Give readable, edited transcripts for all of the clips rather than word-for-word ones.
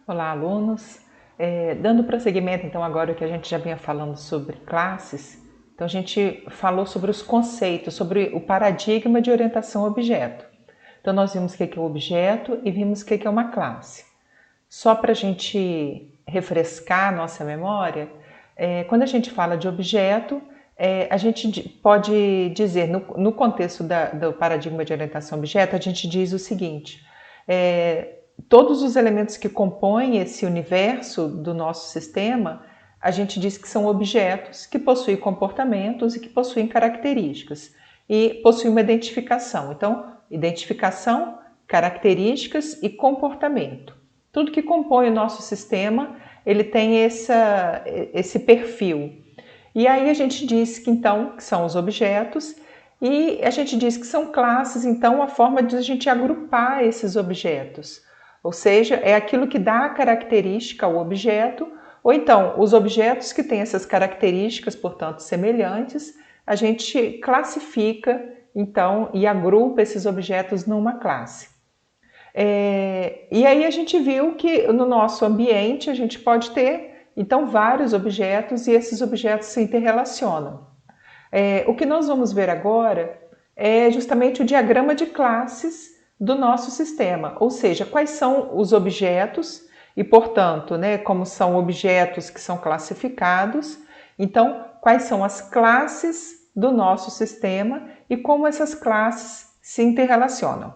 Olá, alunos. Dando prosseguimento, então, agora o que a gente já vinha falando sobre classes, então a gente falou sobre os conceitos, sobre o paradigma de orientação a objeto. Então, nós vimos o que é o objeto e vimos o que é uma classe. Só para a gente refrescar a nossa memória, quando a gente fala de objeto, a gente pode dizer, no contexto do paradigma de orientação a objeto, a gente diz o seguinte: todos os elementos que compõem esse universo do nosso sistema, a gente diz que são objetos que possuem comportamentos e que possuem características e possuem uma identificação. Então, identificação, características e comportamento. Tudo que compõe o nosso sistema, ele tem esse perfil. E aí a gente diz que então que são os objetos e a gente diz que são classes, então a forma de a gente agrupar esses objetos. Ou seja, é aquilo que dá a característica ao objeto, ou então os objetos que têm essas características, portanto, semelhantes, a gente classifica então e agrupa esses objetos numa classe. E aí a gente viu que no nosso ambiente a gente pode ter então vários objetos e esses objetos se interrelacionam. O que nós vamos ver agora é justamente o diagrama de classes do nosso sistema, ou seja, quais são os objetos e, portanto, como são objetos que são classificados, então, quais são as classes do nosso sistema e como essas classes se interrelacionam.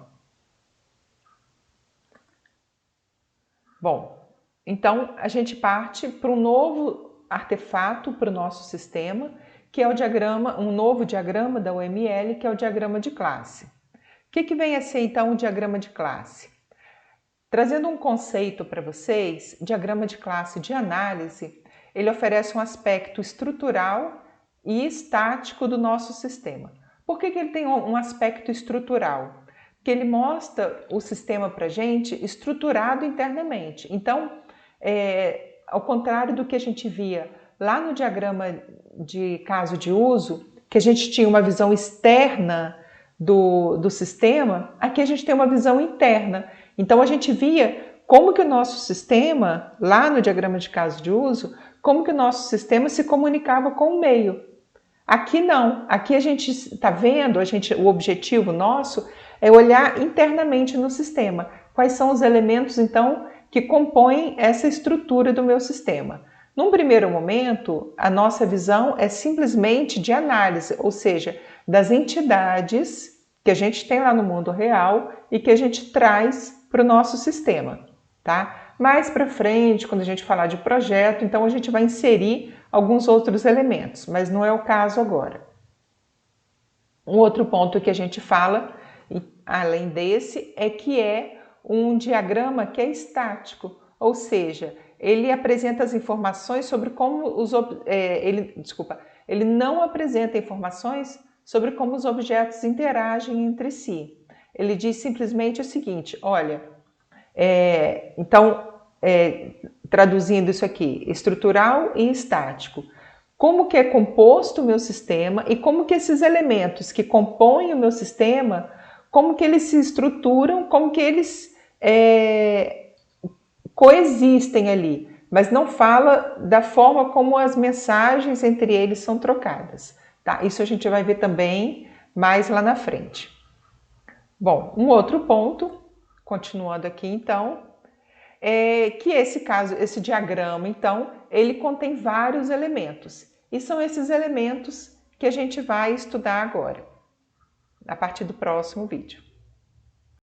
Bom, então a gente parte para um novo artefato para o nosso sistema, que é um novo diagrama da UML, que é o diagrama de classe. O que vem a ser então o diagrama de classe? Trazendo um conceito para vocês, diagrama de classe de análise, ele oferece um aspecto estrutural e estático do nosso sistema. Por que ele tem um aspecto estrutural? Porque ele mostra o sistema para a gente estruturado internamente. Então, ao contrário do que a gente via lá no diagrama de caso de uso, que a gente tinha uma visão externa do sistema, aqui a gente tem uma visão interna. Então a gente via como que o nosso sistema, lá no diagrama de caso de uso, como que o nosso sistema se comunicava com o meio. Aqui não, aqui a gente está vendo, o objetivo nosso é olhar internamente no sistema. Quais são os elementos, então, que compõem essa estrutura do meu sistema? Num primeiro momento, a nossa visão é simplesmente de análise, ou seja, das entidades que a gente tem lá no mundo real e que a gente traz para o nosso sistema, tá? Mais para frente, quando a gente falar de projeto, então a gente vai inserir alguns outros elementos, mas não é o caso agora. Um outro ponto que a gente fala, além desse, é que é um diagrama que é estático, ou seja, ele apresenta as informações sobre como ele não apresenta informações sobre como os objetos interagem entre si. Ele diz simplesmente o seguinte: olha, traduzindo isso aqui, estrutural e estático. Como que é composto o meu sistema e como que esses elementos que compõem o meu sistema, como que eles se estruturam, como que eles coexistem ali, mas não fala da forma como as mensagens entre eles são trocadas. Tá? Isso a gente vai ver também mais lá na frente. Bom, um outro ponto, continuando aqui então, é que esse diagrama, então, ele contém vários elementos. E são esses elementos que a gente vai estudar agora, a partir do próximo vídeo.